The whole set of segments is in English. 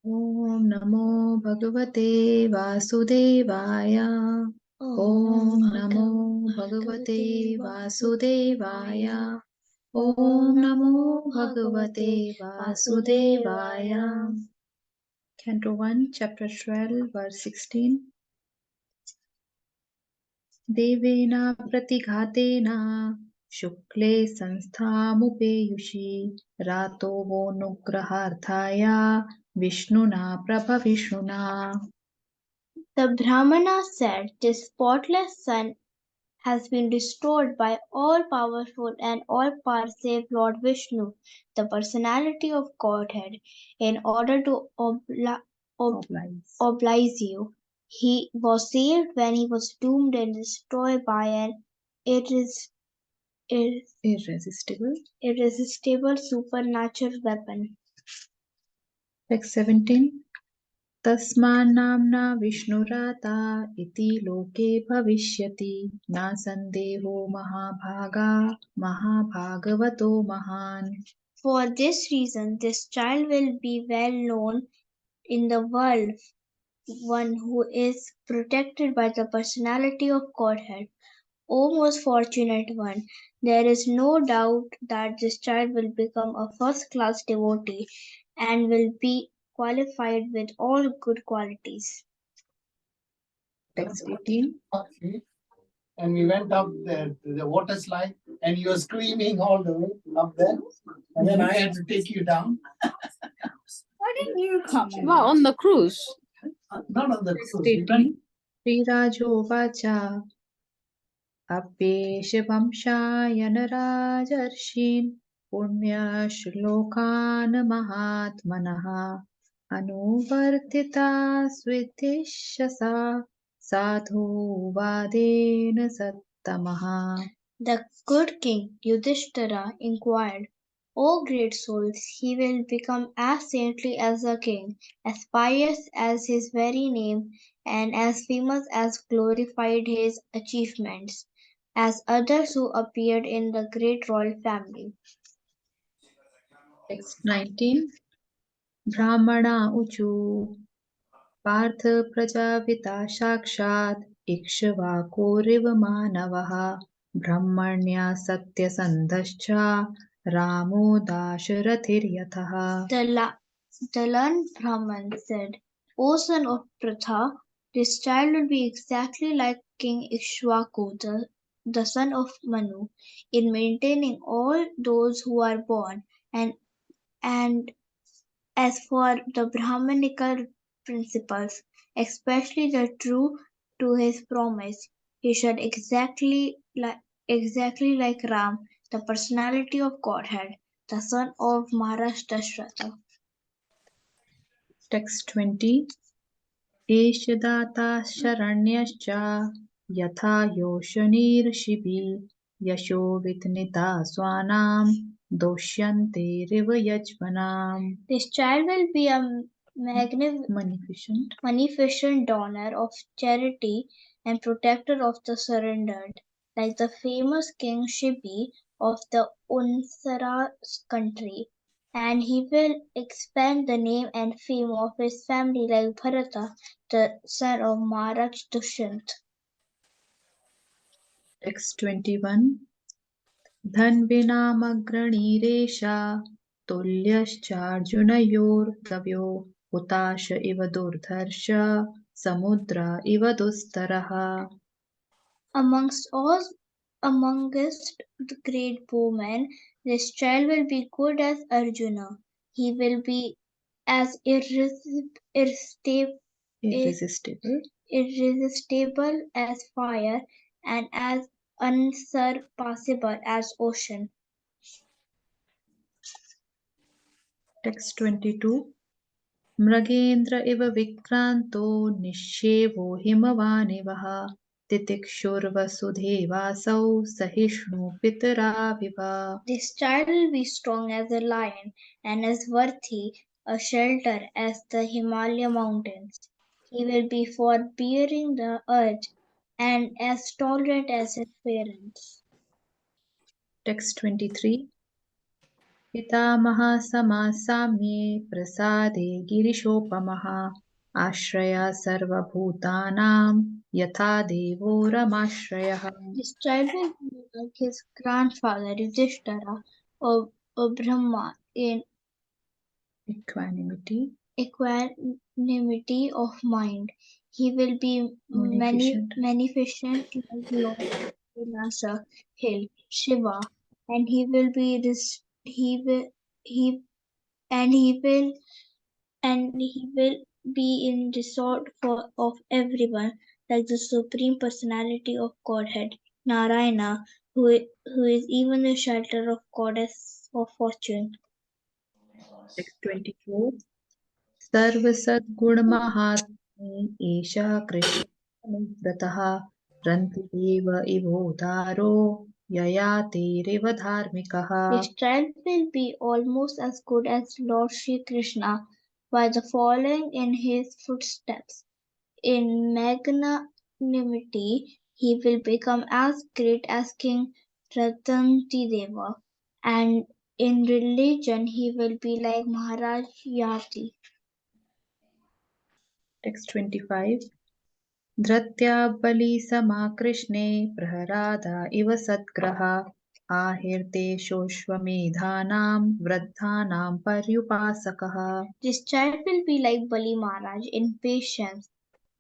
Om Namo Bhagavate Vasudevaya. Om Namo Bhagavate Vasudevaya. Om Namo Bhagavate Vasudevaya. Canto 1, Chapter 12, Verse 16. Devena pratighatena shukle संस्थामुपेयुषि rato vo nugraharthaya vishnuna prabhavishnuna. The Brahmana said, "This spotless sun has been restored by all-powerful and all-pervasive Lord Vishnu, the personality of Godhead, in order to oblige you. He was saved when he was doomed and destroyed by an Irresistible. irresistible supernatural weapon." Text 17. तस्मान्नाम्ना विष्णुराता इति लोके भविष्यति न सन्देहो महाभागा महाभागवतो महान्. For this reason, this child will be well known in the world, one who is protected by the personality of Godhead. O most fortunate one, there is no doubt that this child will become a first-class devotee and will be qualified with all good qualities. Text 18. Okay. And we went up there to the water slide, and you were screaming all the way up there. And then I had to take you down. Why didn't you come? Well, on the cruise. Not on the Text cruise. We went 18. Srirajovacha Abhesha Vamshayana Rajarshin Punya Shlokan Mahatmanaha Anuvartita Switishasa Sadhu Vadena Sattamaha. The good king Yudhishthira inquired, "O great souls, he will become as saintly as the king, as pious as his very name, and as famous as glorified his achievements, as others who appeared in the great royal family." Text 19. Brahmana Uchu Partha Prajavita Shakshat Ikshvaku Manavaha Brahmanya Satyasandhascha Ramo Dasharathir The learned Brahman said, "O son of Pratha, this child will be exactly like King Ikshvaku, the son of Manu, in maintaining all those who are born, and as for the Brahmanical principles, especially the true to his promise, he should exactly like Ram, the personality of Godhead, the son of Maharaj Dashratha." Text 20. Eshadata Sharanyascha Yatha Yoshanirshibhi Yasho Vitnita Swanam Doshyante Riva Yajvanam. This child will be a Magnificent donor of charity and protector of the surrendered, like the famous King Shibi of the Unsara country, and he will expand the name and fame of his family like Bharata, the son of Maharaj Dushyant. Text 21. Dhanvinamagraniresha Tulyaschaर्जुनयोर्दव्यो Hutasha iva durdharsha Samudra iva dustaraha. Amongst the great bowmen, this child will be good as Arjuna. He will be as irresistible as fire and as unsurpassable as ocean. Text 22. Mragendra iva vikranto nishevo himavanivaha titikshurvasudhevasau sahishnu pitaraviva. This child will be strong as a lion and as worthy a shelter as the Himalaya mountains. He will be forbearing the earth and as tolerant as his parents. Text 23. पितामहः समासाम्ये प्रसादे गिरिशोपमः आश्रया सर्वभूतानां यथा देवो रमाश्रयः. His child will be like his grandfather Yudhishthira or Brahma in Equanimity, equanimity of mind. He will be munificent. magnificent like Lord Vinasa Hill, Shiva, and he will be this. He will he and he will be in resort for of everyone, like the supreme personality of Godhead, Narayana, who is even the shelter of goddess of fortune. Text 24. सर्वसद्गुणमहात्मे एषः कृष्णोऽनुव्रतः Rantideva इवोदारो ययातेरिव धार्मिकः. His child will be almost as good as Lord Sri Krishna by the following in his footsteps. In magnanimity, he will become as great as King Ratantideva, and in religion, he will be like Maharaj Yati. Text 25. धृत्या बलिसमाकृष्णे प्रहरादा इव सद्ग्रह आहिर्देशोऽश्वमेधानां वृद्धानां पर्युपासकः. This child will be like Bali Maharaj in patience,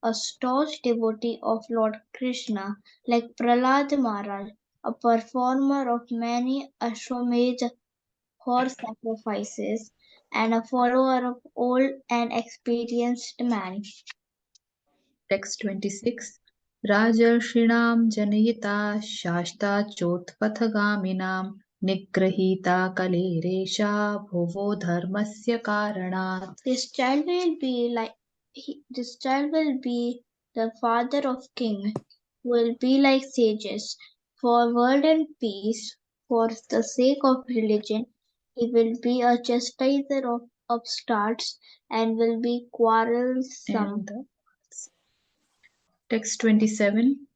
a staunch devotee of Lord Krishna, like Prahlad Maharaj, a performer of many Ashwamedh horse sacrifices, and a follower of old and experienced man. Text 26. राजर्षीणां जनयिता शास्ता चोत्पथगामिनां निगृहीता कलेरेषा भुवो धर्मस्य कारणात्. This child will be the father of king, will be like sages, for world and peace, for the sake of religion, he will be a chastiser of upstarts and will be quarrelsome. And text 27.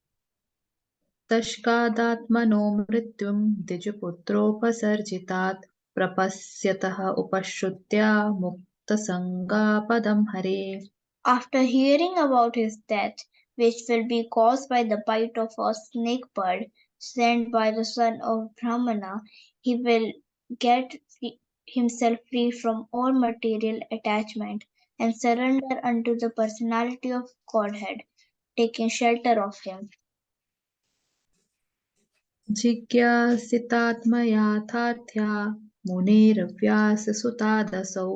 तस्कादात्मनो मृत्युं द्विजपुत्रोपसर्जितात् प्रपश्यतः उपश्रुत्या मुक्तसङ्गापदं हरे. After hearing about his death, which will be caused by the bite of a snake bird sent by the son of Brahmana, he will get himself free from all material attachment and surrender unto the personality of Godhead, taking shelter of him. जिज्ञासितात्मयाथार्थ्या मुनेरव्याससुतादसौ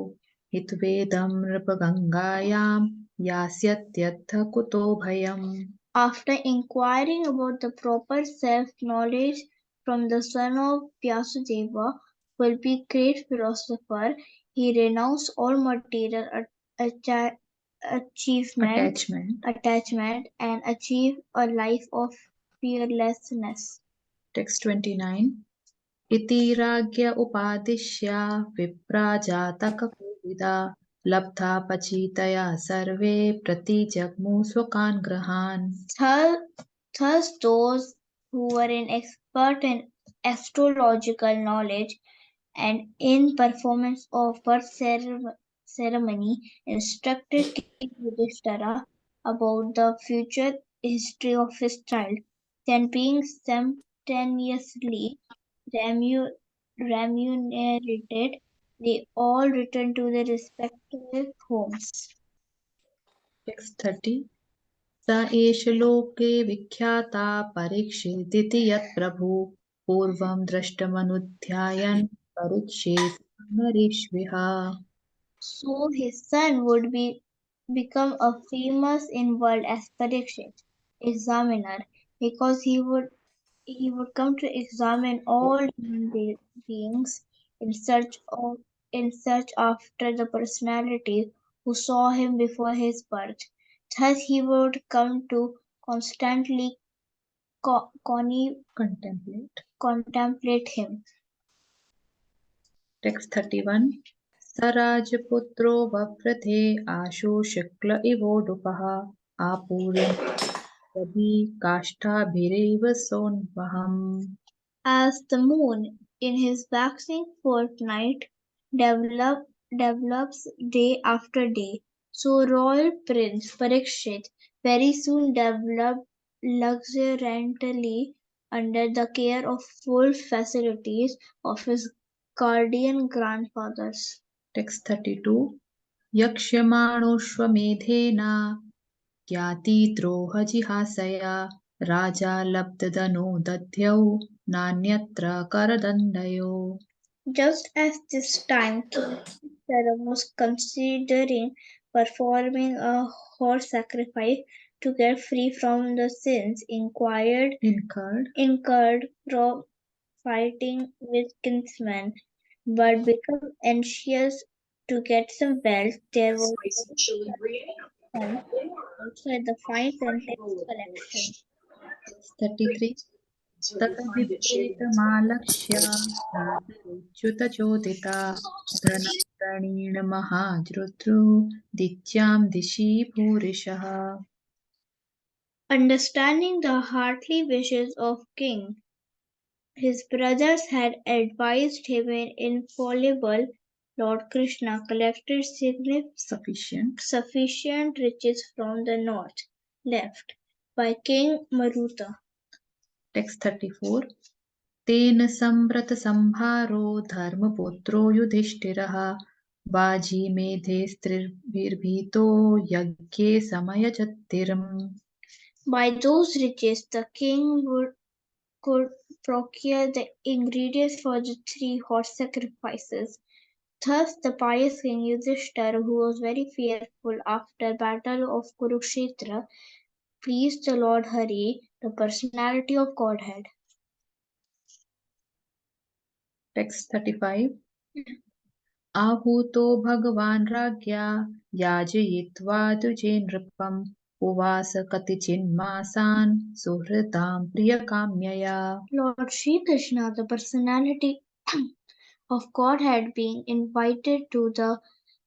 हित्वेदं नृपगङ्गायां यास्यत्यथ कुतो भयम्. After inquiring about the proper self-knowledge from the son of Vyasudeva, who will be great philosopher, he renounced all material attachment and achieved a life of fearlessness. Text 29. इति राज्ञ उपादिश्य विप्राजातकपूजिता लब्धा पचितया सर्वे प्रतिजग्मु स्वकान् गृहान्. Thus those who were expert in astrological knowledge and in performance of birth ceremony instructed King Yudhishthira about the future history of his child. Then being simultaneously remunerated, they all returned to their respective homes. Text 30. स एष लोके विख्याता परीक्षेदिति यत्प्रभु पूर्वं दृष्टमनुध्यायन् परीक्षेत् नरेष्विह. So his son would become a famous in world as Parikshit, examiner, because he would come to examine all human beings in search after the personality who saw him before his birth. Thus he would come to constantly contemplate him. Text 31. स राजपुत्रो वव्रथे आशु शुक्ल इवोडुपः आपूर्यं काष्ठाभिरेव सोन्वहम्. As the moon in his waxing fortnight develops day after day. So royal prince Parikshit very soon developed luxuriantly under the care of full facilities of his guardian grandfathers. Text 32. यक्ष्यमाणोऽश्वमेधेन ज्ञातिद्रोहजिहासया Raja लब्धधनो दध्यौ नान्यत्र करदण्डयो. Just as this time King Sarah was considering performing a horse sacrifice to get free from the sins incurred from fighting with kinsmen, but become anxious to get some wealth, there was one outside the fines and tax collection. 33. ततभिप्रेतमालक्ष्य भ्रातरुच्युतचोदिता धनप्रणीण महाजृतृ दिच्यां दिशि भूरिशः. Understanding the heartly wishes of King, his brothers had advised him in infallible. Lord Krishna collected sufficient riches from the north, left by King Maruta. Text 34. तेन संभ्रतसंभारो धर्मपुत्रो युधिष्ठिरः बाजी मेधे स्त्रीभिर्भीतो यज्ञे समयजत्तिरम्. By those riches the king could procure the ingredients for the 3 horse sacrifices. Thus the pious king Yudhishthira, who was very fearful after battle of Kurukshetra, pleased the Lord Hari, the personality of Godhead. Text 35. आहूतो भगवान् राज्ञा याजयित्वा दुजे नृपम् उवास कतिचिन्मासान् सुहृतां प्रियकाम्यया. Lord Sri Krishna, the personality of Godhead, being invited to the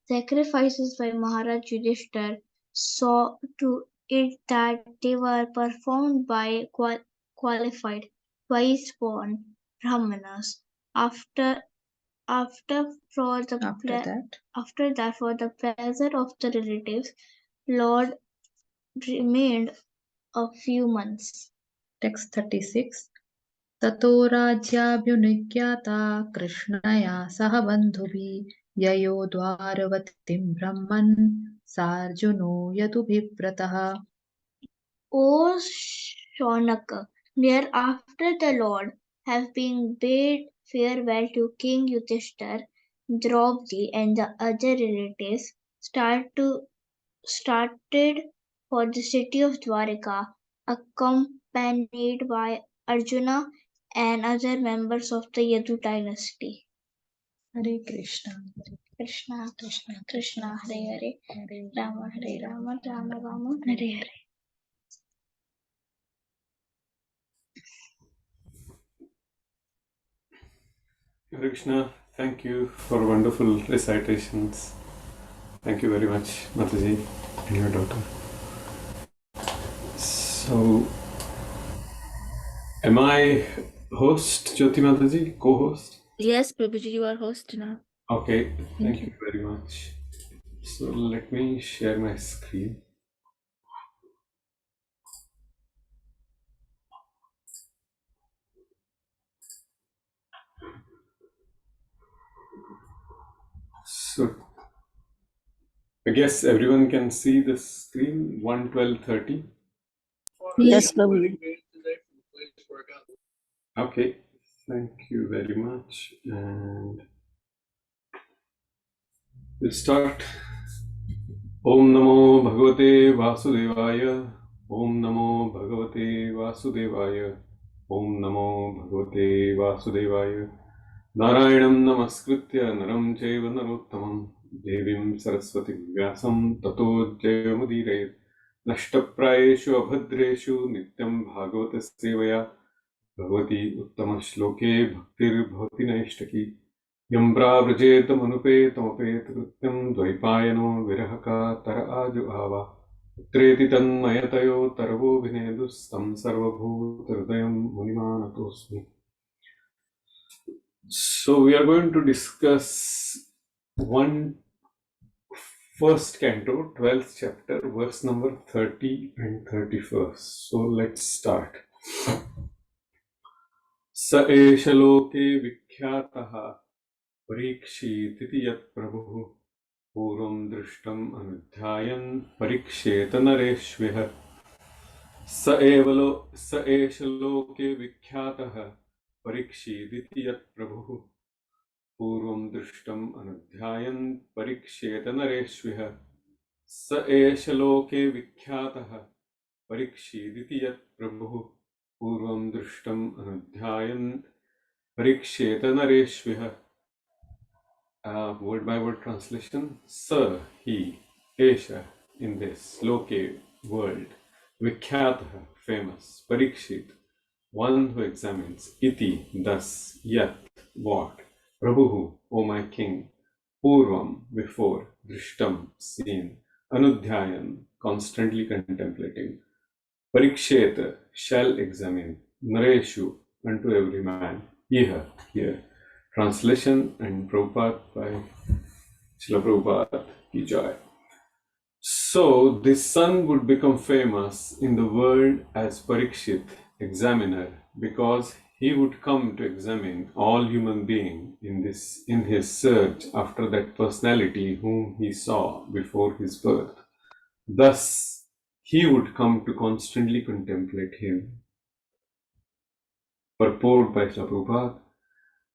sacrifices by Maharaj Yudhishthir, saw to it that they were performed by qualified, wise-born Brahmanas. After that, for the pleasure of the relatives, Lord remained a few months. Text 36. ततो राज्याभ्युनिज्ञाता कृष्णया सह बन्धुभिः ययो द्वारवतीं ब्रह्मन् सार्जुनो यदुभिव्रतः. O Shaunaka, thereafter the Lord, having bade farewell to King Yudhishthir, Draupadi, and the other relatives, started for the city of Dwarika, accompanied by Arjuna and other members of the Yadu dynasty. Hare Krishna. Krishna, Krishna, Krishna, Hare Hare, Rama, Hare Rama, Rama Rama, Hare Hare. Hare Krishna, thank you for wonderful recitations. Thank you very much, Mataji and your daughter. So, am I host, Jyoti Mataji, co-host? Yes, Prabhuji, you are host now. Okay, thank you very much. So, let me share my screen. So, I guess everyone can see the screen, 1:12:30. Yes, Prabhu. Okay, thank you very much. And we'll start. Om Namo Bhagavate Vasudevaya. Om Namo Bhagavate Vasudevaya. Om Namo Bhagavate Vasudevaya. Narayanam Namaskritya Naram Chaiva Narottamam Devim Saraswati Vyasam Tato Jayamudirayat Nashtaprayeshu Abhadreshu Nityam Bhagavata Sevaya Bhagavati Uttama Shloke Bhaktir Bhavati Naishtaki Yambra Vrajetamanopetamapet Krityam Dvaipayano Virahaka Tara Ajuhava Treti Tanmayatayo Tarvo Vinedustam Sarvabhuta Hridayam Munimanatosmi. So we are going to discuss first canto, 12th chapter, verse number 30 and 31st. So let's start. Sa esha loke vikhyataha parikshititi yat prabhu पूर्वं दृष्टम् अनुध्यायन् परीक्षेत नरेष्विह स एष लोके विख्यातः परीक्षीदिति यत् प्रभुः पूर्वं दृष्टम् अनुध्यायन् परीक्षेत नरेष्विह स एष लोके विख्यातः परीक्षीदिति यत् प्रभुः पूर्वं दृष्टम् अनुध्यायन् परीक्षेत नरेष्विह. Word by word translation. Sa, he, Esha, in this, Loke, world, Vikhyatah, famous, Parikshit, one who examines, Iti, thus, Yat, what, Prabhu, O my king, Purvam, before, Drishtam, seen, Anudhyayan, constantly contemplating, Pariksheta, shall examine, Nareshu, unto every man, Iha, here. Translation and Prabhupada by Srila Prabhupada ki jai. So this son would become famous in the world as Parikshit, examiner, because he would come to examine all human beings in his search after that personality whom he saw before his birth. Thus, he would come to constantly contemplate him. Purport by Srila Prabhupada.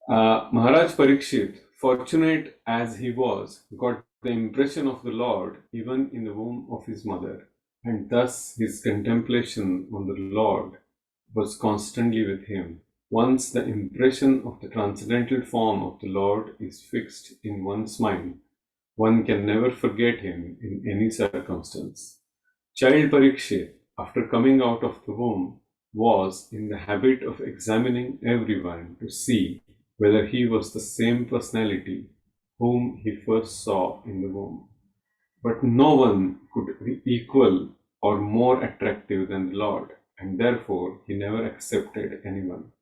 Maharaj Parikshit, fortunate as he was, got the impression of the Lord even in the womb of his mother, and thus his contemplation on the Lord was constantly with him. Once the impression of the transcendental form of the Lord is fixed in one's mind, one can never forget him in any circumstance. Child Parikshit, after coming out of the womb, was in the habit of examining everyone to see whether he was the same personality whom he first saw in the womb. But no one could be equal or more attractive than the Lord, and therefore he never accepted anyone.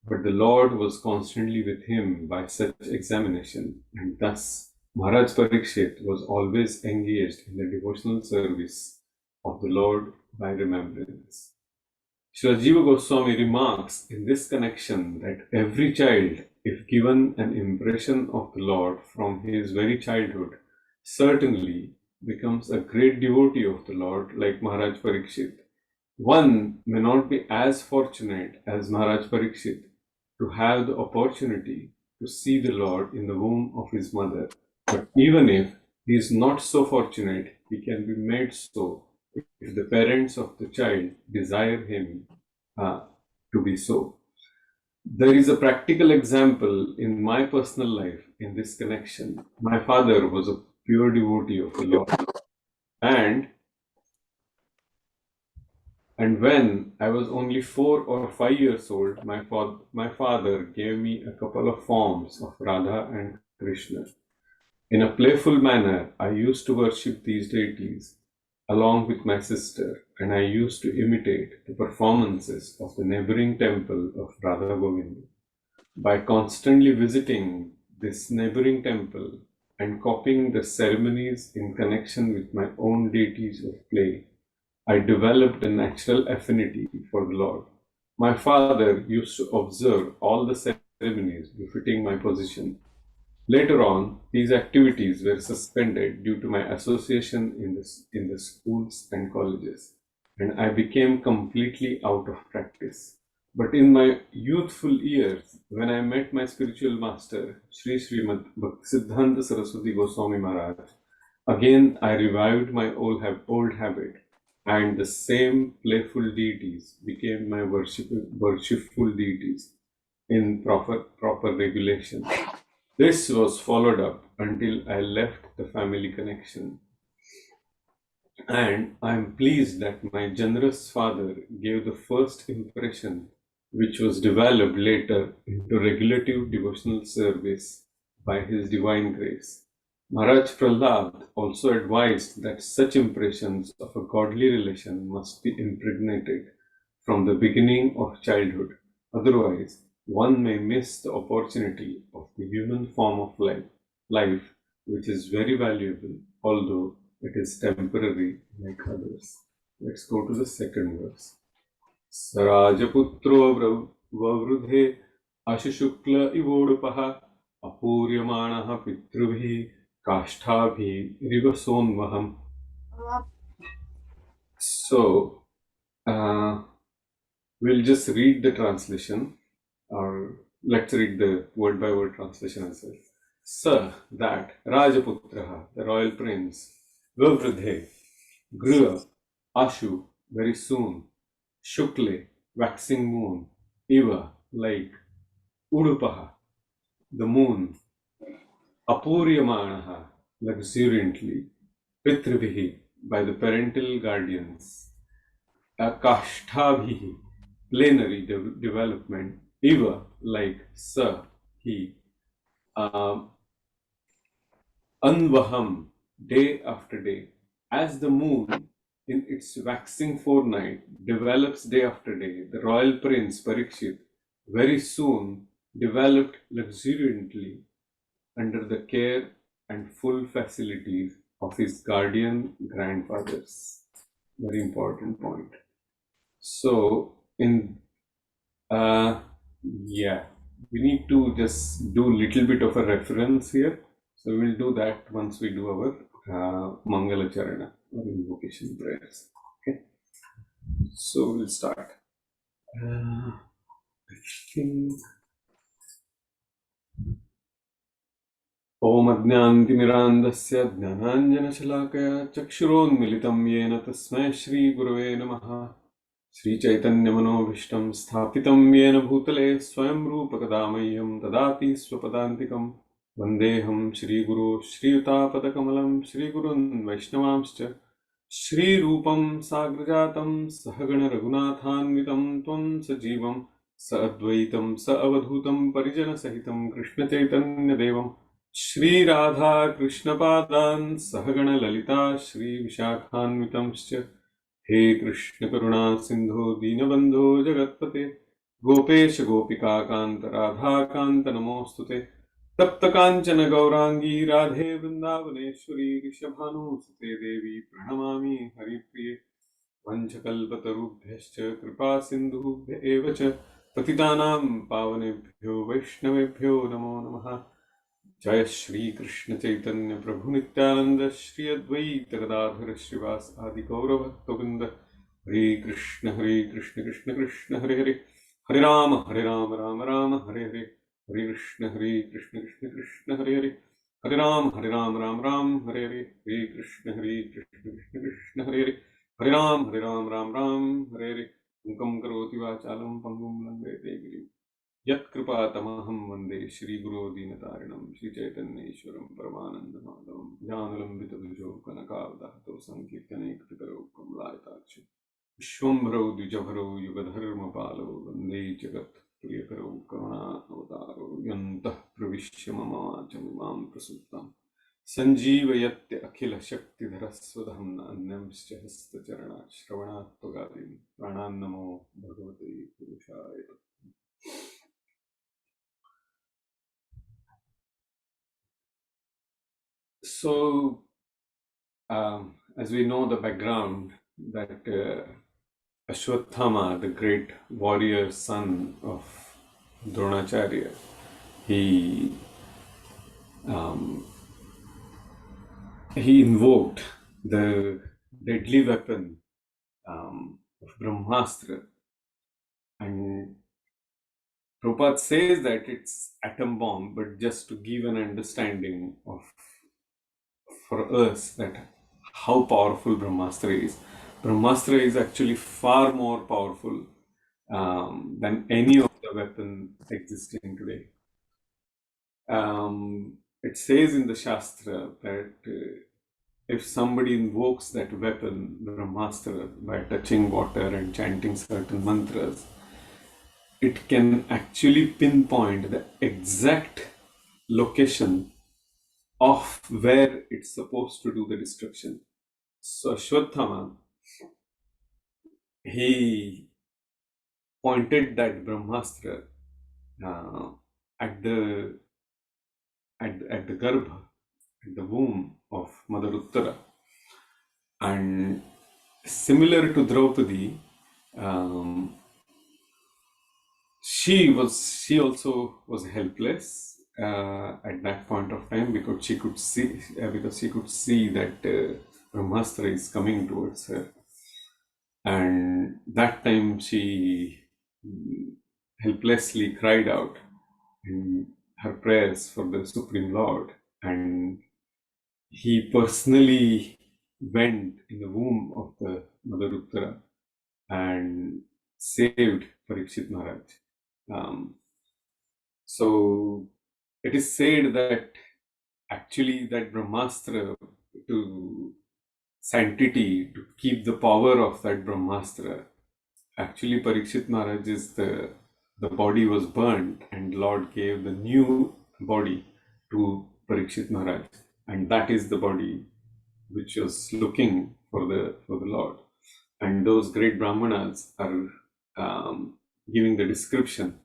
But the Lord was constantly with him by such examination, and thus Maharaj Parikshit was always engaged in the devotional service of the Lord by remembrance. Srila Jiva Goswami remarks in this connection that every child, if given an impression of the Lord from his very childhood, certainly becomes a great devotee of the Lord like Maharaj Parikshit. One may not be as fortunate as Maharaj Parikshit to have the opportunity to see the Lord in the womb of his mother, but even if he is not so fortunate, he can be made so if the parents of the child desire him to be so. There is a practical example in my personal life in this connection. My father was a pure devotee of the Lord, and when I was only 4 or 5 years old, my father gave me a couple of forms of Radha and Krishna. In a playful manner, I used to worship these deities along with my sister, and I used to imitate the performances of the neighboring temple of Radha Govinda. By constantly visiting this neighboring temple and copying the ceremonies in connection with my own deities of play, I developed a natural affinity for the Lord. My father used to observe all the ceremonies befitting my position. Later on, these activities were suspended due to my association in the schools and colleges, and I became completely out of practice. But in my youthful years, when I met my spiritual master, Sri Srimad Bhaktisiddhanta Saraswati Goswami Maharaj, again I revived my old habit, and the same playful deities became my worshipful deities in proper regulation. This was followed up until I left the family connection. And I am pleased that my generous father gave the first impression, which was developed later into regulative devotional service by his divine grace. Maharaj Prahlad also advised that such impressions of a godly relation must be impregnated from the beginning of childhood. Otherwise, one may miss the opportunity of the human form of life, which is very valuable, although it is temporary like others. Let's go to the second verse. Sarajaputro vavrudhe ashishukla ivodupah apuryamanaha pitrubhi kashthabhi rivasonvaham. So, we'll just read the translation, or let's read the word by word translation as well. Sa, that, Rajaputraha, the royal prince, Vavrudhe, grew up, Ashu, very soon, Shukle, waxing moon, Iva, like, Udupaha, the moon, Apuryamanaha, luxuriantly, Pitrvihi, by the parental guardians, Kashthabhihi, plenary development, Iva, like, Sa, he, Anvaham, day after day, as the moon in its waxing fortnight develops day after day, the royal prince Parikshit very soon developed luxuriantly under the care and full facilities of his guardian grandfathers. Very important point. So, we need to just do a little bit of a reference here. So we'll do that once we do our Mangala Charana or invocation prayers. Okay. So we'll start. I think. Om Ajnantimirandasya Jnananjanashalakaya Chakshuronmilitam Yena Tasmai Shri Gurave Namaha Shri Chaitanya Manobhishtam Sthapitam Yena Bhutale Swayam Rupakadamayam Dadati Swapadantikam Vandeham Shri Guru Shri Utapatakamalam Shri Gurun Vaishnavamscha Shri Rupam Sagrajatam Sahagana Raghunathanvitam Tvam Sajivam Saadvaitam Saavadhutam Parijana Sahitam Krishna Chaitanya Devam Shri Radha Krishna Padan Sahagana Lalita Shri Vishakhanvitamscha He Krishna Karuna Sindhu Dinabandhu Jagatpate Gopesh Gopika Kanta Radha Kanta Namostute Tapta Kanchana Gaurangi Radhe Vrindavaneshwari Rishabhanu Sute Devi Pranamami Haripriye Vanchakalpatarubhyascha Kripa Sindhubhya Evacha Patitanam Pavanebhyo Vaishnavebhyo Namo Namaha Jaya Shri Krishna Chaitanya Prabhu Nityananda Shri Advaita Gadadhara Srivas Adi Gaura Bhaktavinda Hare Krishna Krishna Krishna Hare Hare Hare Rama Rama Rama Hare Hare Hare Krishna Krishna Krishna Hare Hare Hare Rama Ram Hare Hare Hare Krishna Krishna Krishna Hare Hare Hare Ram Ram Hare Hare Mukam Karoti Vachalam Pangum Langayate Girim Yatkripatamaham Vande Shri Guru Dinatarinam Shri Chaitanyeshwaram Paramananda Madhavam Jnanalambita Kanakavadahato Sankirtane Kritaro Kamlaitakshu Vishwambharo Dvijabharo Yugadharma Palo Vande Jagat Priyakaro Karuna Avataro Yantah Pravishya Mama Chamimam Prasuttam Sanjeevayatya Akhila Shakti Dharaswadhamna Anyamscha Hasta Charana Shravanat Pagadim Pranannamo Bhagavate Purushaya. So, as we know the background, that Ashwathama, the great warrior son of Dronacharya, he invoked the deadly weapon of Brahmastra, and Prabhupada says that it's atom bomb, but just to give an understanding of for us that how powerful Brahmastra is. Brahmastra is actually far more powerful than any of the weapons existing today. It says in the Shastra that if somebody invokes that weapon, Brahmastra, by touching water and chanting certain mantras, it can actually pinpoint the exact location of where it's supposed to do the destruction. So Ashwathama, he pointed that Brahmastra at the Garbha, at the womb of Mother Uttara. And similar to Draupadi, she also was helpless at that point of time, because she could see that Brahmastra is coming towards her, and that time she helplessly cried out in her prayers for the Supreme Lord, and he personally went in the womb of the Mother Uttara and saved Parikshit Maharaj. So it is said that actually that Brahmastra, to sanctity, to keep the power of that Brahmastra, actually Parikshit Maharaj is the body was burnt, and Lord gave the new body to Parikshit Maharaj, and that is the body which was looking for the Lord. And those great Brahmanas are giving the description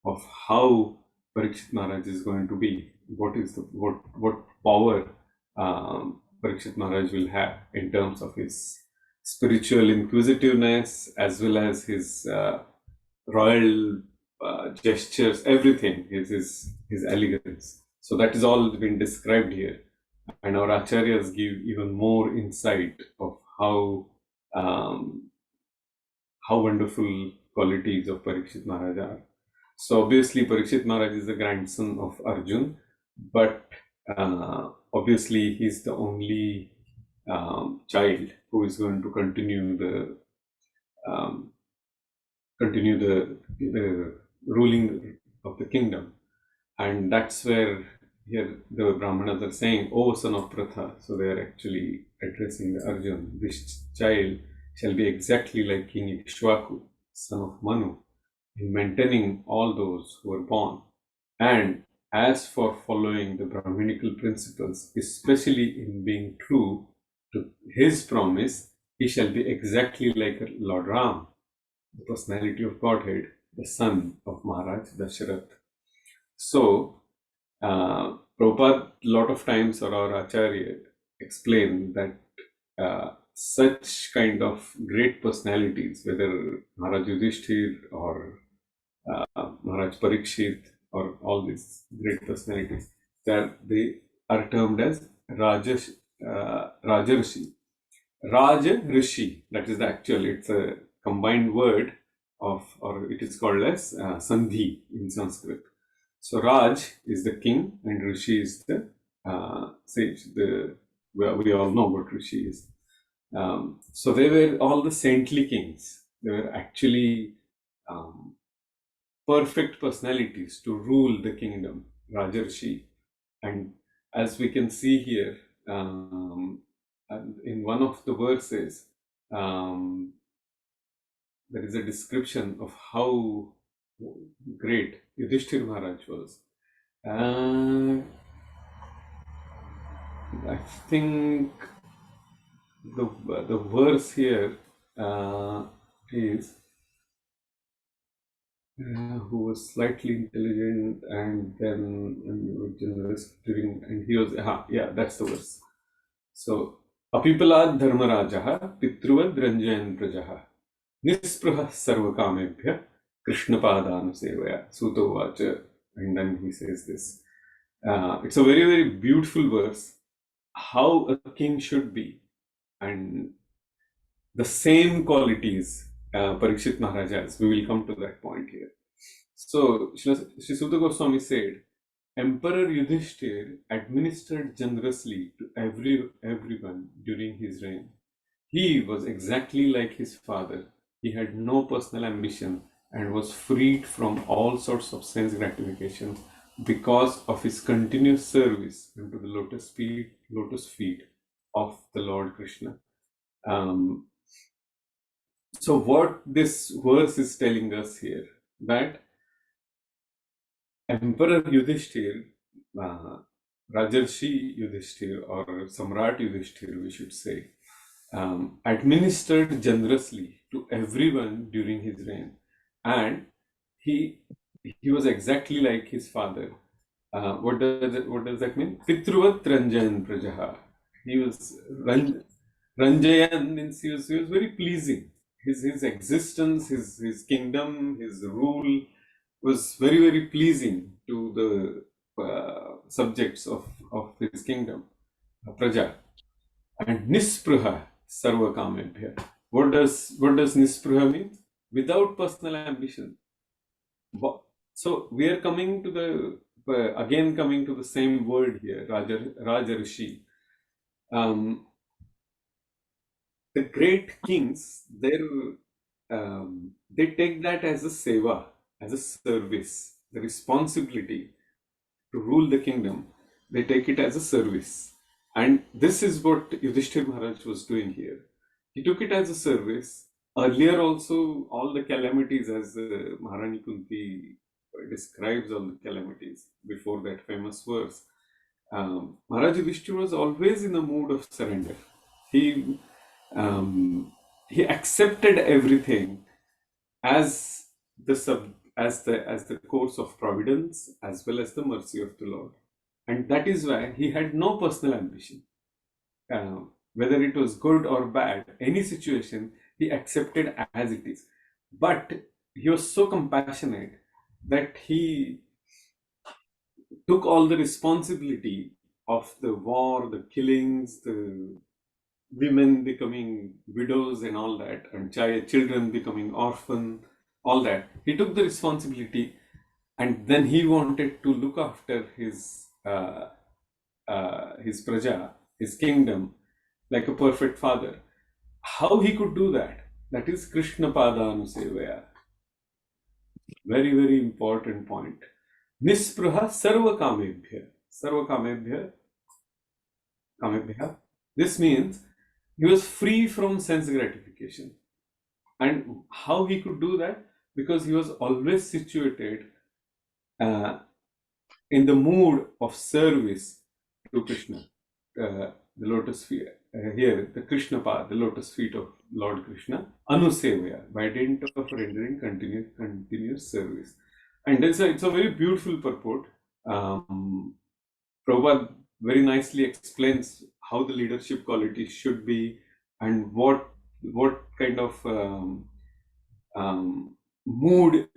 of how Parikshit Maharaj is going to be, what power Parikshit Maharaj will have in terms of his spiritual inquisitiveness, as well as his royal gestures, everything, his elegance. So that is all been described here, and our acharyas give even more insight of how wonderful qualities of Parikshit Maharaj are. So obviously Parikshit Maharaj is the grandson of Arjun, but obviously he's the only child who is going to continue the ruling of the kingdom. And that's where here the Brahmanas are saying, "O son of Pratha." So they are actually addressing the Arjun. This child shall be exactly like King Ikshvaku, son of Manu, in maintaining all those who are born. And as for following the Brahminical principles, especially in being true to his promise, he shall be exactly like Lord Ram, the personality of Godhead, the son of Maharaj Dasharath. So, Prabhupada, a lot of times, or our Acharya, explain that such kind of great personalities, whether Maharaj Yudhishthir or Maharaj Parikshit, or all these great personalities, that they are termed as Rajarshi. Raja Rishi, that is the actual, it's a combined word of, or it is called as Sandhi in Sanskrit. So Raj is the king and Rishi is the sage. We all know what Rishi is. So they were all the saintly kings. They were actually perfect personalities to rule the kingdom, Rajarshi. And as we can see here, in one of the verses, there is a description of how great Yudhishthir Maharaj was. I think the verse here is who was slightly intelligent and then generous during, and he was, that's the verse. So, Apipalad Dharmarajaha Pitruvad Ranjayan Prajaha Nispraha Sarvakamebhya Krishnapadanu Sevaya Suto Vacha. And then he says this. It's a very, very beautiful verse, how a king should be, and the same qualities Parikshit Maharaj has. We will come to that point here. So, Sri Suta Goswami said, Emperor Yudhishthir administered generously to everyone during his reign. He was exactly like his father. He had no personal ambition and was freed from all sorts of sense gratification because of his continuous service unto the lotus feet of the Lord Krishna. So what this verse is telling us here, that Emperor Yudhishthir, Rajarshi Yudhishthir, or Samrat Yudhishthir, we should say, administered generously to everyone during his reign, and he he was exactly like his father. What does that mean? Pitruvat Ranjayan Prajaha. He was Ranjayan means he was very pleasing. His existence, his kingdom, his rule was very pleasing to the subjects of his kingdom, Praja. And Nispruha Sarva Kamebhya. What does Nispruha mean? Without personal ambition. So we are coming to the same word here, Raja Rishi. The great kings, they take that as a seva, as a service, the responsibility to rule the kingdom. They take it as a service, and this is what Yudhishthir Maharaj was doing here. He took it as a service. Earlier also, all the calamities, as Maharani Kunti describes all the calamities before that famous verse, Maharaj Yudhishthir was always in a mood of surrender. He accepted everything as the course of providence as well as the mercy of the Lord, and that is why he had no personal ambition. Whether it was good or bad, any situation he accepted as it is. But he was so compassionate that he took all the responsibility of the war, the killings, the women becoming widows and all that, and children becoming orphan, all that. He took the responsibility, and then he wanted to look after his praja, his kingdom, like a perfect father. How he could do that? That is Krishna Padanusevaya. Very important point. Nispruha Sarva Kamebhya. This means he was free from sense gratification. And how he could do that? Because he was always situated in the mood of service to Krishna. The lotus feet, here, the Krishna path, the lotus feet of Lord Krishna, Anusevaya, by dint of rendering continuous service. And it's a very beautiful purport. Prabhupada very nicely explains how the leadership qualities should be and what kind of mood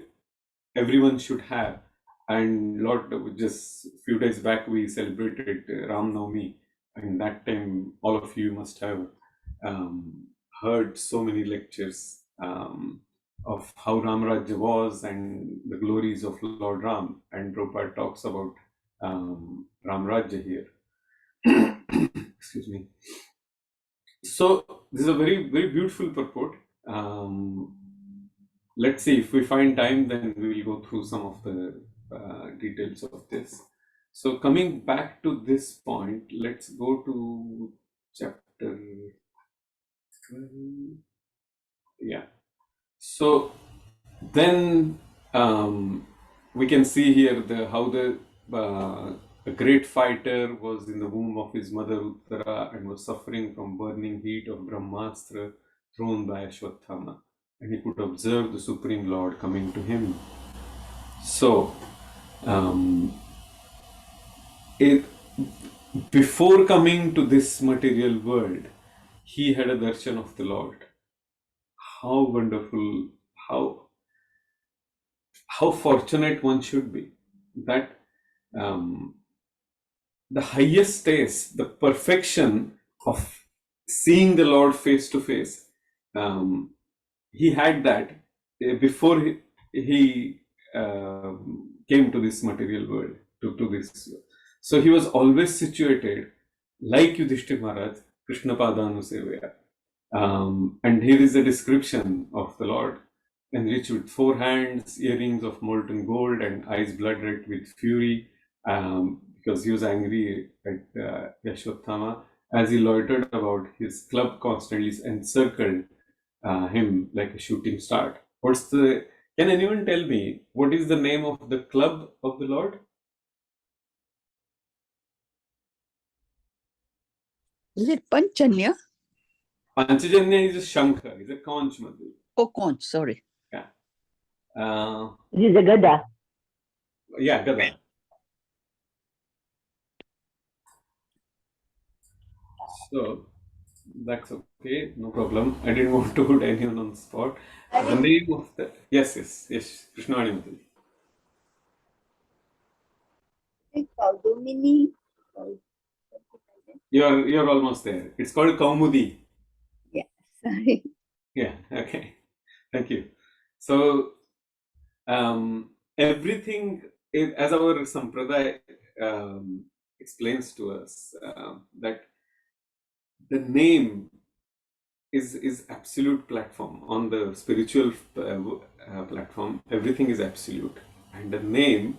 everyone should have. And Lord, just a few days back we celebrated Ram Navami, and that time all of you must have heard so many lectures of how Ram Rajya was and the glories of Lord Ram, and Prabhupada talks about Ram Rajya here. Excuse me. So this is a very beautiful purport. Let's see, if we find time, then we will go through some of the details of this. So coming back to this point, let's go to chapter 12. Yeah. So then we can see here how a great fighter was in the womb of his mother Uttara and was suffering from burning heat of Brahmastra thrown by Ashwatthama, and he could observe the Supreme Lord coming to him. So before coming to this material world, he had a darshan of the Lord. How wonderful, how fortunate one should be that the highest taste, the perfection of seeing the Lord face to face, he had that before he came to this material world, to this. So he was always situated like Yudhishthir Maharaj, Krishna Padanusevaya. And here is a description of the Lord, enriched with 4 hands, earrings of molten gold, and eyes blood red with fury, because he was angry at Yashwatthama, as he loitered about. His club constantly encircled him like a shooting star. Can anyone tell me what is the name of the club of the Lord? Is it Panchanya? Panchajanya is a shankha, is a conch. Oh, conch, sorry. Yeah. This is a Gada. Yeah, Gada. So that's okay, no problem. I didn't want to put anyone on the spot. The name of the yes, Krishna Animati. Kaudumini. You're almost there. It's called Kaumudi. Yeah, sorry. Yeah, okay. Thank you. So everything as our sampradaya explains to us that the name is absolute platform on the spiritual platform. Everything is absolute, and the name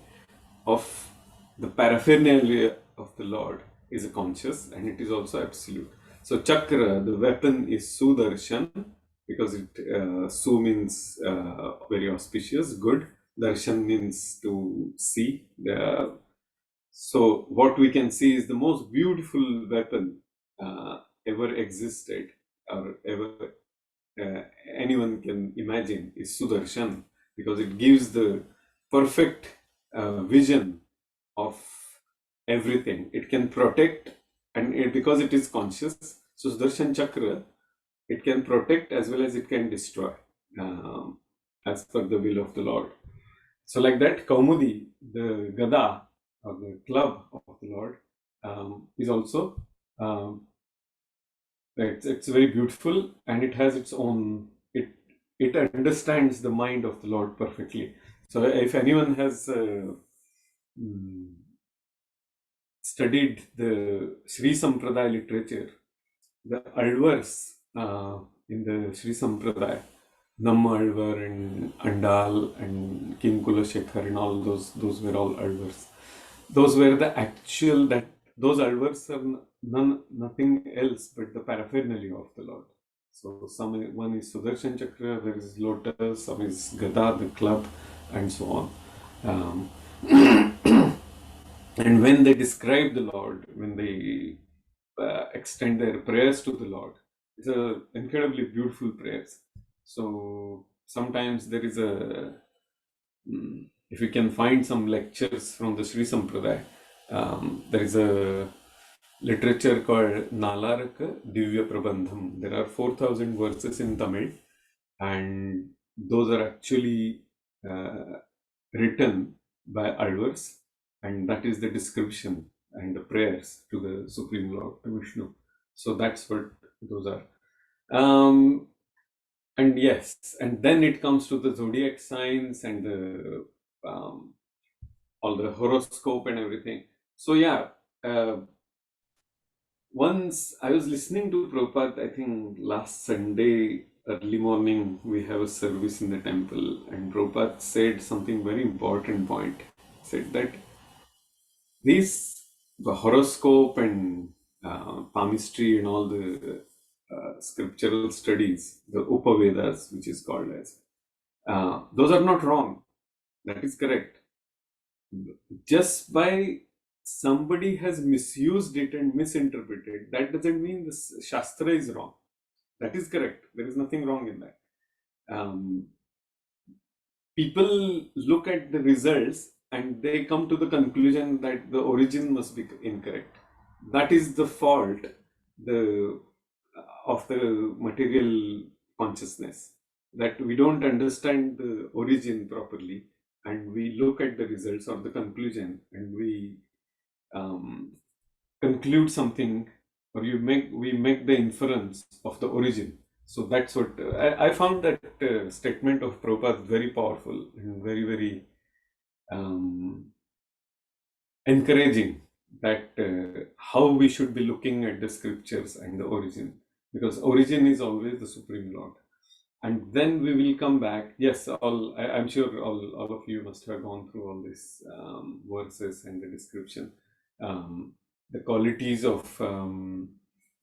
of the paraphernalia of the Lord is a conscious, and it is also absolute. So chakra, the weapon, is Sudarshan, because it Su means very auspicious, good. Darshan means to see. So what we can see is the most beautiful weapon ever existed, or ever anyone can imagine, is Sudarshan, because it gives the perfect vision of everything. It can protect, and because it is conscious, so Sudarshan Chakra, it can protect as well as it can destroy, as per the will of the Lord. So like that, Kaumudi, the Gada, or the club of the Lord, is also it's very beautiful, and it has its own, it understands the mind of the Lord perfectly. So if anyone has studied the Sri Sampradaya literature, the Alvars in the Sri Sampradaya, Namma Alvar and Andal and King Kulashekar and all those were all Alvars. Those were the actual, that those Alvars are nothing else but the paraphernalia of the Lord. So one is Sudarshan Chakra, there is lotus, some is Gada, the club, and so on. And when they describe the Lord, when they extend their prayers to the Lord, it's incredibly beautiful prayers. So sometimes there is if you can find some lectures from the Sri Sampradaya, there is a literature called Nalaraka Divya Prabandham. There are 4,000 verses in Tamil, and those are actually written by Alvars, and that is the description and the prayers to the Supreme Lord, to Vishnu. So that's what those are. And yes, and then it comes to the zodiac signs and the all the horoscope and everything. So yeah, once I was listening to Prabhupada, I think last Sunday early morning, we have a service in the temple, and Prabhupada said something very important point. He said that the horoscope and palmistry and all the scriptural studies, the Upavedas, which is called as, those are not wrong. That is correct. Just by somebody has misused it and misinterpreted, that doesn't mean this Shastra is wrong. That is correct. There is nothing wrong in that. People look at the results and they come to the conclusion that the origin must be incorrect. That is the fault of the material consciousness, that we don't understand the origin properly, and we look at the results or the conclusion, and we conclude something, or we make the inference of the origin. So that's what I found that statement of Prabhupada very powerful and very, very encouraging, that how we should be looking at the scriptures and the origin, because origin is always the Supreme Lord. And then we will come back. Yes, I'm sure all of you must have gone through all these verses and the description. The qualities of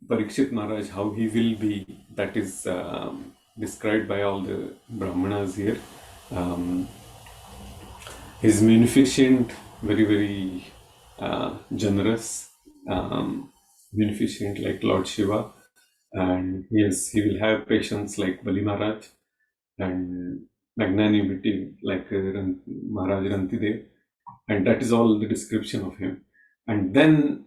Parikshit Maharaj, how he will be, that is described by all the Brahmanas here. He's munificent, very, very generous, munificent like Lord Shiva. And yes, he will have patience like Bali Maharaj, and magnanimity like Maharaj Rantidev, And that is all the description of him. And then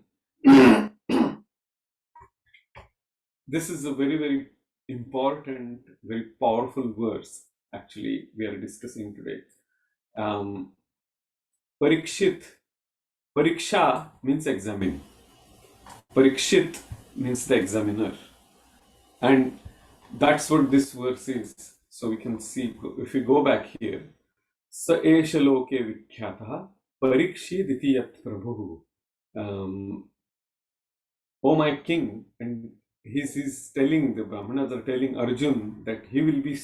this is a very, very important, very powerful verse actually we are discussing today. Parikshit, Pariksha means examine. Parikshit means the examiner. And that's what this verse is. So we can see, if we go back here, Sa esha loke vikhyatah parikshi ditiyat prabhu. O my king, and he's telling, the Brahmanas are telling Arjun that he will be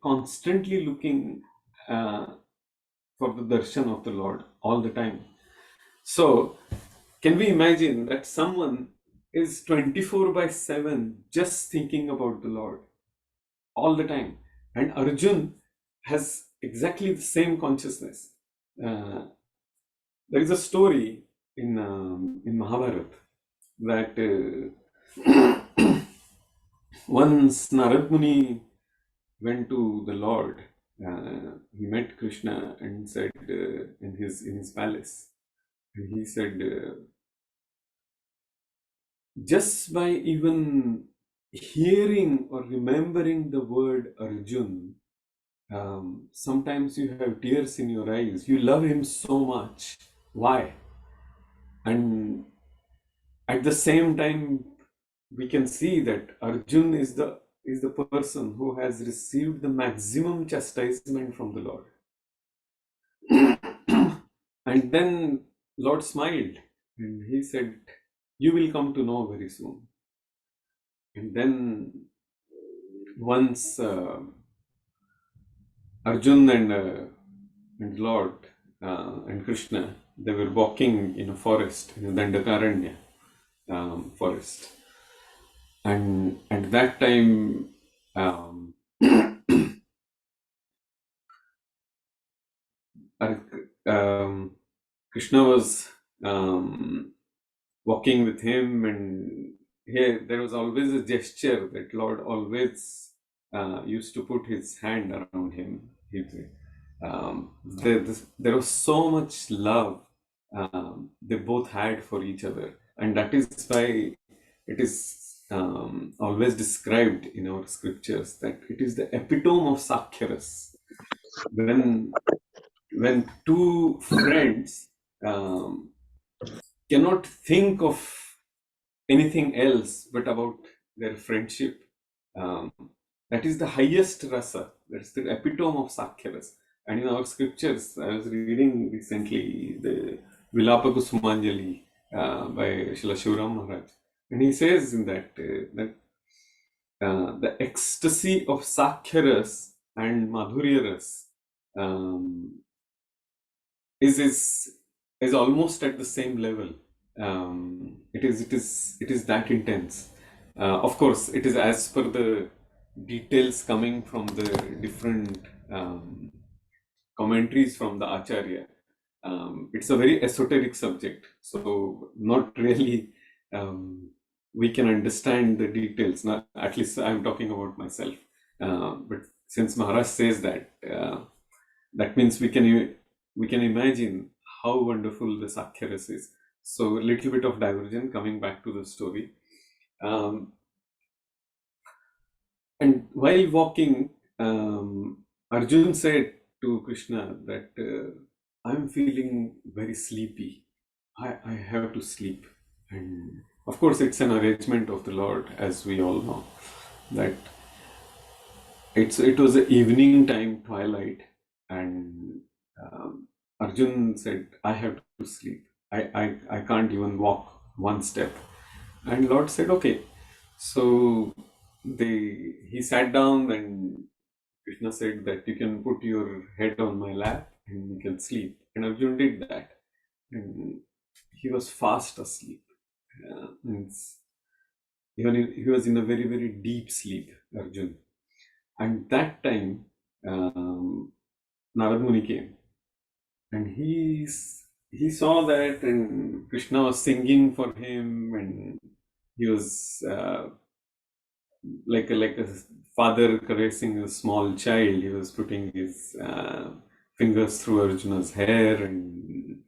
constantly looking for the darshan of the Lord all the time. So can we imagine that someone is 24/7 just thinking about the Lord all the time, and Arjun has exactly the same consciousness. There is a story in Mahabharata that once Narad Muni went to the Lord. He met Krishna and said in his palace, and he said, just by even hearing or remembering the word Arjun, sometimes you have tears in your eyes. You love him so much. Why? And at the same time, we can see that Arjun is the person who has received the maximum chastisement from the Lord. And then Lord smiled and he said, you will come to know very soon. And then once Arjun and Lord and Krishna, they were walking in a forest, in the Dandakaranya forest. And at that time, Krishna was walking with him, and here there was always a gesture that Lord always used to put his hand around him. There was so much love they both had for each other, and that is why it is always described in our scriptures that it is the epitome of Sakhyaras. When two friends cannot think of anything else but about their friendship, that is the highest rasa. That's the epitome of Sakhyaras. And in our scriptures, I was reading recently the Vilapa Kusumanjali by Srila Shivaram Maharaj, and he says in that the ecstasy of Sakhyaras and Madhuryaras is almost at the same level. It is that intense. Of course, it is as per the details coming from the different commentaries from the Acharya. It's a very esoteric subject, so not really we can understand the details. Not, at least I'm talking about myself. But since Maharaj says that, that means we can imagine how wonderful the Sakhyaras is. So a little bit of diversion, coming back to the story. And while walking, Arjun said to Krishna that I'm feeling very sleepy. I have to sleep. And of course, it's an arrangement of the Lord, as we all know, that it was an evening time, twilight, and Arjun said, I have to sleep. I can't even walk one step. And Lord said, okay. So he sat down, and Krishna said that you can put your head on my lap and you can sleep. And Arjun did that. And he was fast asleep. He was in a very, very deep sleep, Arjun. And that time, Narad Muni came. And he saw that, and Krishna was singing for him, and he was like a father caressing a small child. He was putting his fingers through Arjuna's hair, and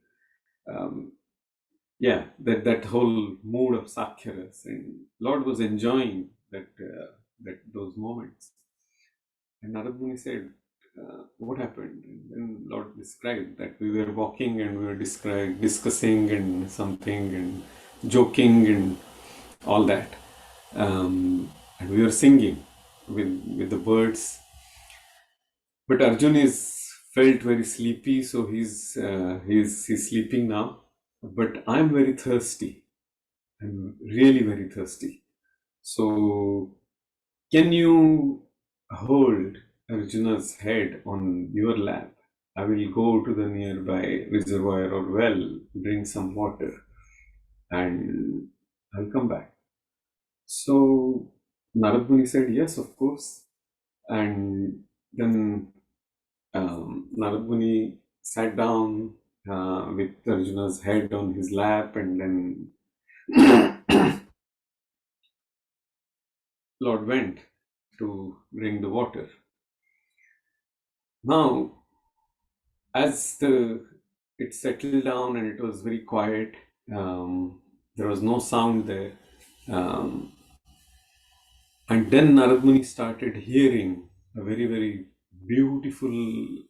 that whole mood of Sakyaras, and Lord was enjoying those moments. And Narad Muni said, what happened? And then Lord described that we were walking and we were discussing and something and joking and all that. And we were singing with the birds. But Arjun felt very sleepy, so he's sleeping now. But I'm very thirsty. I'm really very thirsty. So can you hold Arjuna's head on your lap? I will go to the nearby reservoir or well, drink some water, and I'll come back. So Narad Muni said, yes, of course. And then Narad Muni sat down with Arjuna's head on his lap, and then Lord went to bring the water. Now, as it settled down and it was very quiet, there was no sound there. And then Narad Muni started hearing a very, very beautiful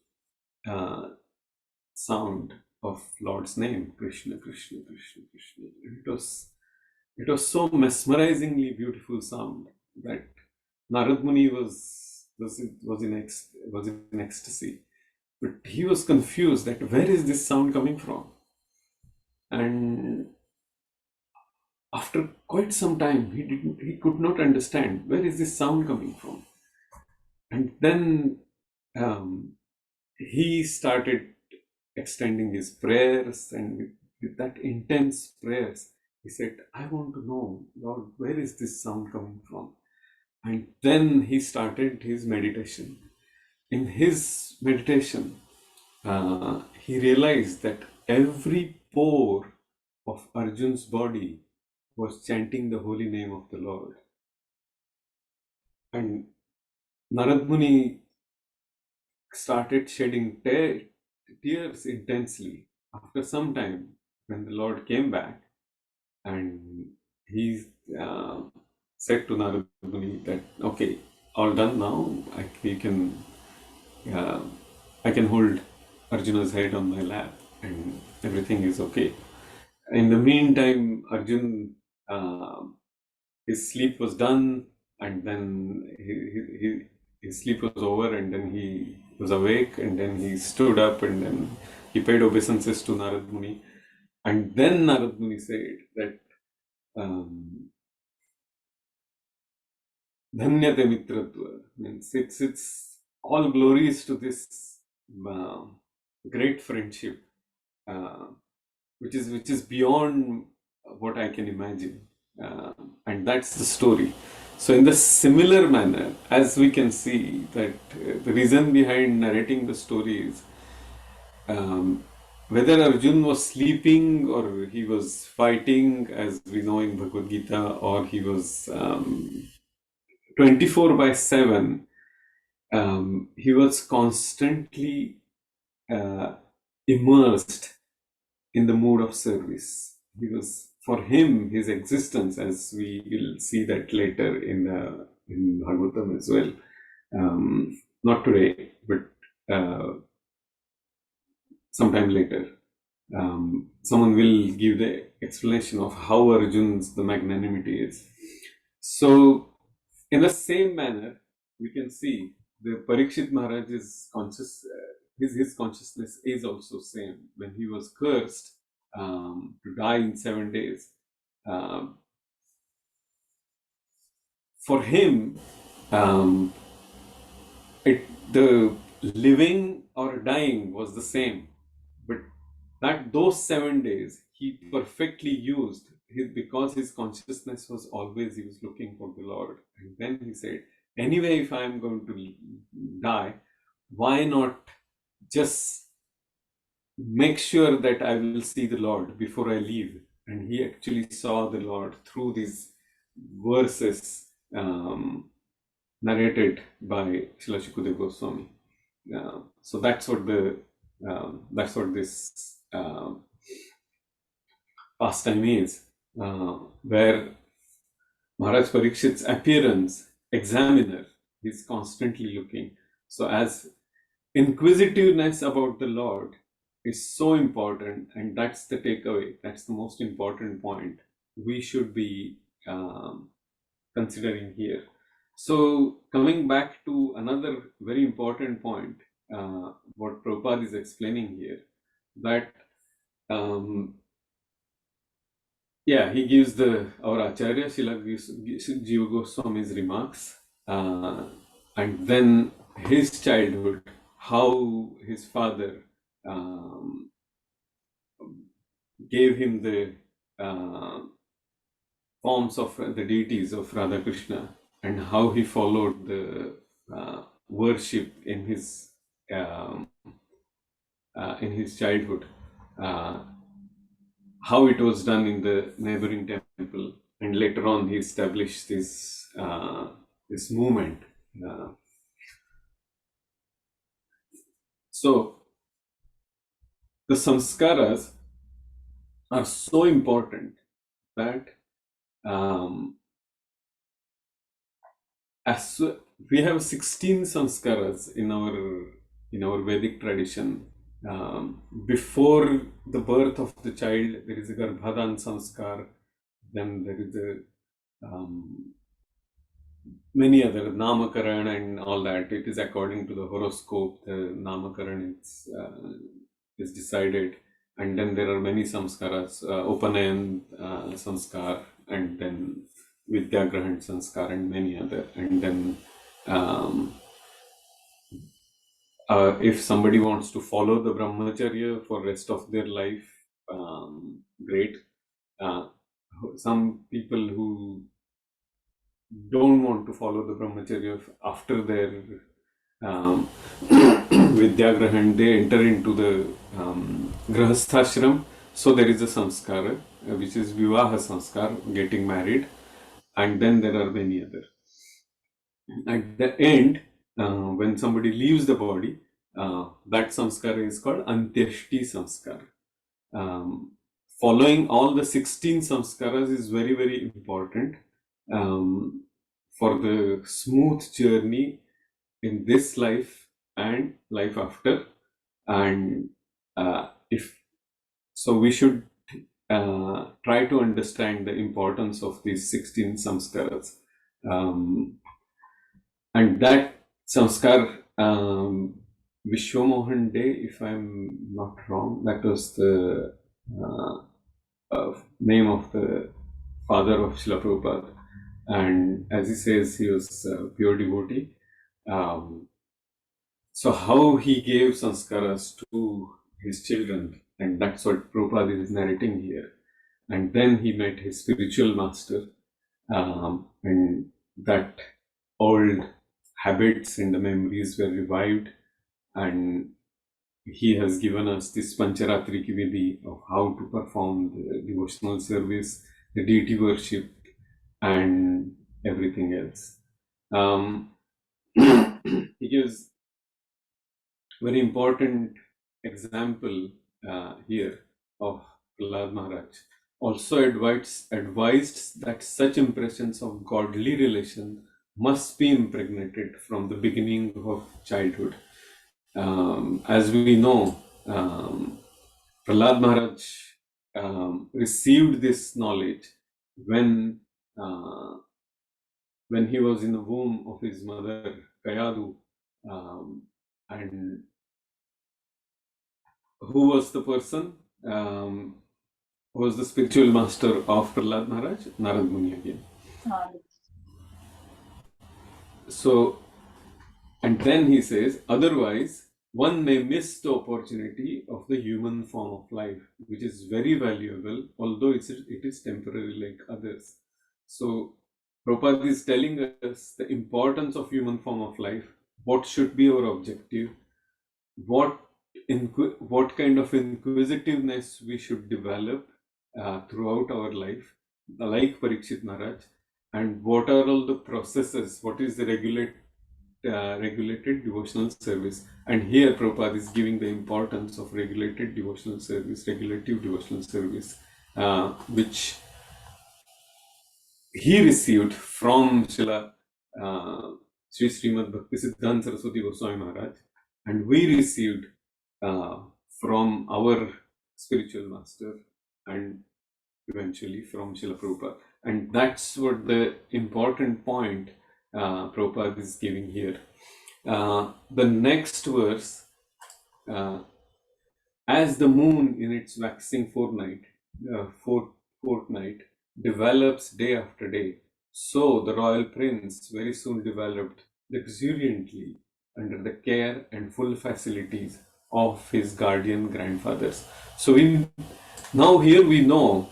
sound of Lord's name, Krishna, Krishna, Krishna, Krishna. It was so mesmerizingly beautiful sound that Narad Muni was in ecstasy. But he was confused that where is this sound coming from? And after quite some time, he could not understand where is this sound coming from. And then he started extending his prayers, and with that intense prayers, he said, I want to know, Lord, where is this sound coming from? And then he started his meditation. In his meditation, he realized that every pore of Arjun's body was chanting the holy name of the Lord. And Narad Muni started shedding tears intensely. After some time, when the Lord came back, and he said to Narad Muni that, okay, all done now, I can hold Arjuna's head on my lap and everything is okay. In the meantime, Arjun, his sleep was done, and then his sleep was over, and then he was awake, and then he stood up, and then he paid obeisances to Narad Muni. And then Narad Muni said that Dhanyate Mitratva means it's all glories to this great friendship, which is beyond what I can imagine, and that's the story. So in the similar manner, as we can see that the reason behind narrating the story is whether Arjun was sleeping or he was fighting, as we know in Bhagavad Gita, or he was 24/7, he was constantly immersed in the mood of service. He was, for him, his existence, as we will see that later in Bhagavatam as well, not today, but sometime later. Someone will give the explanation of how Arjun's the magnanimity is. So, in the same manner, we can see the Parikshit Maharaj's his consciousness is also same. When he was cursed to die in 7 days, for him, the living or dying was the same, but those 7 days he perfectly used because his consciousness was always, he was looking for the Lord. And then he said, anyway, if I am going to die, why not just make sure that I will see the Lord before I leave? And he actually saw the Lord through these verses narrated by Srila Shukadeva Goswami. So that's what the That's what this pastime is, where Maharaj Parikshit's appearance, examiner, is constantly looking. So as inquisitiveness about the Lord is so important, and that's the takeaway, that's the most important point we should be considering here. So coming back to another very important point, what Prabhupada is explaining here, that he gives our Acharya Srila Jiva Goswami's remarks, and then his childhood, how his father gave him the forms of the deities of Radha Krishna, and how he followed the worship in his childhood, how it was done in the neighboring temple, and later on he established this movement. So the samskaras are so important that as we have 16 samskaras in our Vedic tradition. Before the birth of the child, there is a Garbhadan samskar, then there is a many other Namakaran and all that. It is according to the horoscope, the Namakaran is decided, and then there are many samskaras, Upanayan samskar, and then Vidyagrahan sanskar, and many other. And then if somebody wants to follow the brahmacharya for rest of their life, great. Some people who don't want to follow the brahmacharya after their Vidyagrahan, they enter into the grahasthashram. So there is a samskara, which is Vivaha samskar, getting married, and then there are many other. At the end, when somebody leaves the body, that samskara is called Antyashti samskar. Following all the 16 samskaras is very, very important for the smooth journey in this life and life after. And we should try to understand the importance of these 16 samskaras. And that samskar, Vishwamohan Day, if I'm not wrong, that was the name of the father of Srila Prabhupada. And as he says, he was a pure devotee. So how he gave sanskaras to his children, and that's what Prabhupada is narrating here. And then he met his spiritual master, and that old habits and the memories were revived, and he has given us this Pancharatri Vidhi of how to perform the devotional service, the deity worship, and everything else. He gives very important example here of Prahlad Maharaj. Also advised that such impressions of godly relation must be impregnated from the beginning of childhood. As we know, Prahlad Maharaj received this knowledge when he was in the womb of his mother Kayadu, and who was the person? Who was the spiritual master of Prahlad Maharaj? Narad Muni again. So, and then he says, otherwise, one may miss the opportunity of the human form of life, which is very valuable, although it is temporary like others. So, Prabhupada is telling us the importance of human form of life, what should be our objective, what kind of inquisitiveness we should develop throughout our life, like Parikshit Maharaj, and what are all the processes, what is the regulated devotional service. And here Prabhupada is giving the importance of regulated devotional service, regulative devotional service, which he received from Srila Sri Srimad Bhaktisiddhanta Saraswati Goswami Maharaj, and we received from our spiritual master and eventually from Srila Prabhupada. And that's what the important point Prabhupada is giving here. The next verse, as the moon in its waxing fortnight develops day after day, so the royal prince very soon developed luxuriantly under the care and full facilities of his guardian grandfathers. So now here we know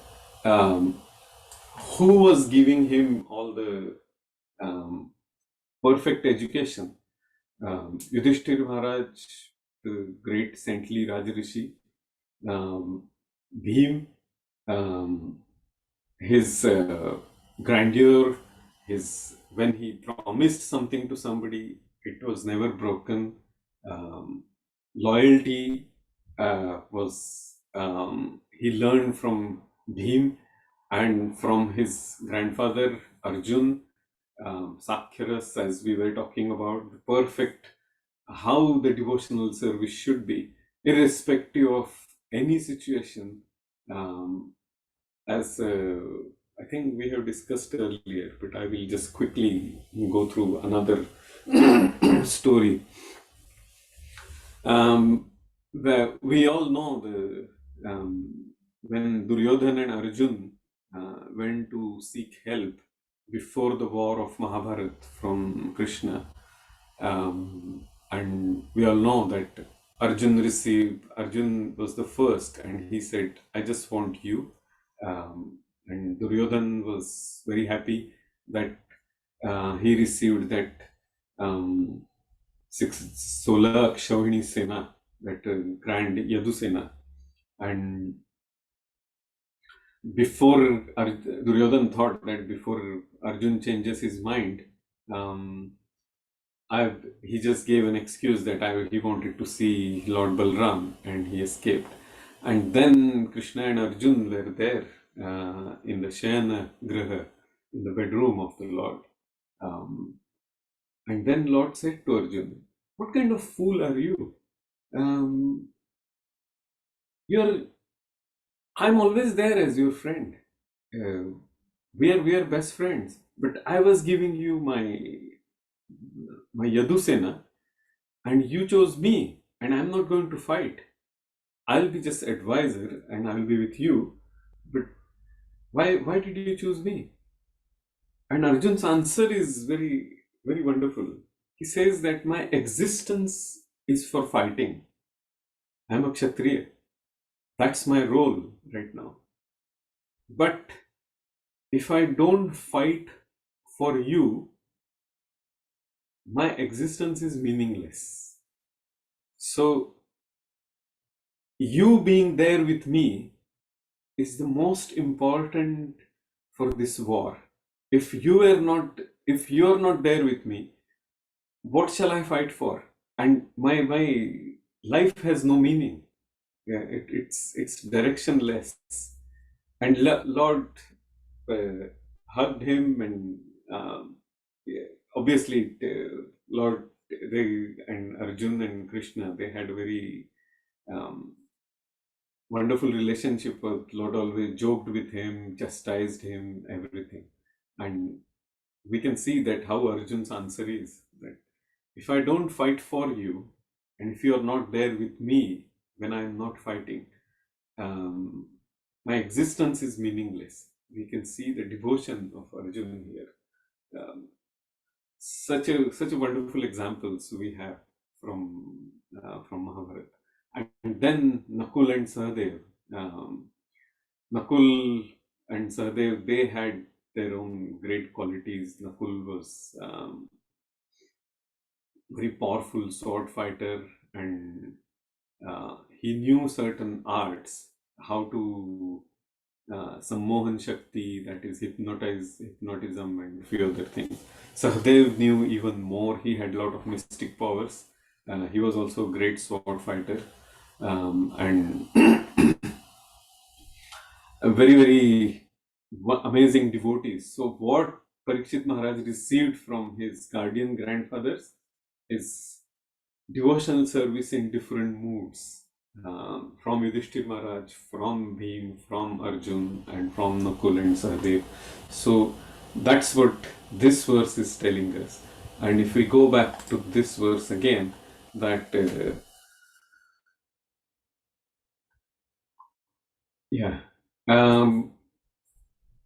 who was giving him all the perfect education. Yudhishthir Maharaj, the great saintly Rajarishi, Bhim, his grandeur, when he promised something to somebody, it was never broken. Loyalty was he learned from Bhim and from his grandfather Arjun. Sakhyaras, as we were talking about, the perfect how the devotional service should be, irrespective of any situation. As I think we have discussed earlier, but I will just quickly go through another story. We all know when Duryodhana and Arjun went to seek help before the war of Mahabharata from Krishna, and we all know that Arjun was the first, and he said, I just want you. And Duryodhan was very happy that he received that 16 Akshavini Sena, that grand Yadu Sena. And before Duryodhan thought that before Arjun changes his mind, he just gave an excuse that he wanted to see Lord Balram, and he escaped. And then Krishna and Arjun were there in the Shayana Graha, in the bedroom of the Lord. And then Lord said to Arjun, what kind of fool are you? I'm always there as your friend. We are best friends. But I was giving you my Yadusena, and you chose me, and I'm not going to fight. I'll be just advisor, and I'll be with you. But why did you choose me? And Arjun's answer is very, very wonderful. He says that my existence is for fighting. I'm a Kshatriya. That's my role right now. But if I don't fight for you, my existence is meaningless. So you being there with me is the most important for this war. If you are not there with me, what shall I fight for? And my life has no meaning. Yeah, it's directionless. And Lord hugged him, and obviously Lord and Arjun and Krishna, they had a very wonderful relationship. Lord always joked with him, chastised him, everything. And we can see that how Arjun's answer is that if I don't fight for you, and if you are not there with me when I am not fighting, my existence is meaningless. We can see the devotion of Arjun here. Such a wonderful examples we have from Mahabharata. And then Nakul and Sahadev. Nakul and Sahadev, they had their own great qualities. Nakul was very powerful sword fighter, and he knew certain arts, how to some Mohan Shakti, that is hypnotism, and a few other things. Sahadev knew even more. He had a lot of mystic powers. He was also a great sword fighter, and a very, very amazing devotee. So what Parikshit Maharaj received from his guardian grandfathers is devotional service in different moods, from Yudhishthir Maharaj, from Bhim, from Arjun, and from Nakul and Sahadev. So that's what this verse is telling us. And if we go back to this verse again, that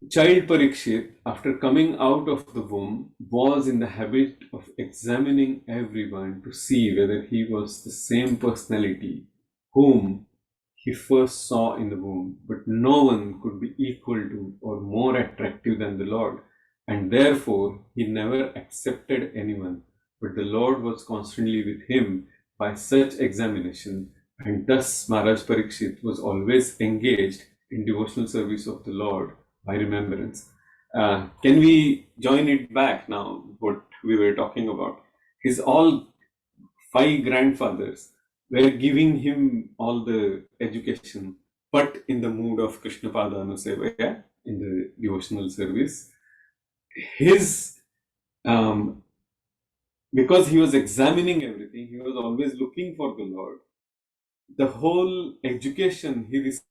child Parikshit, after coming out of the womb, was in the habit of examining everyone to see whether he was the same personality whom he first saw in the womb. But no one could be equal to or more attractive than the Lord, and therefore he never accepted anyone. But the Lord was constantly with him by such examination, and thus Maharaj Parikshit was always engaged in devotional service of the Lord by remembrance. Can we join it back now, what we were talking about? His all 5 grandfathers were giving him all the education, but in the mood of Krishna Pada Anusevaya, in the devotional service. His, because he was examining everything, he was always looking for the Lord. The whole education he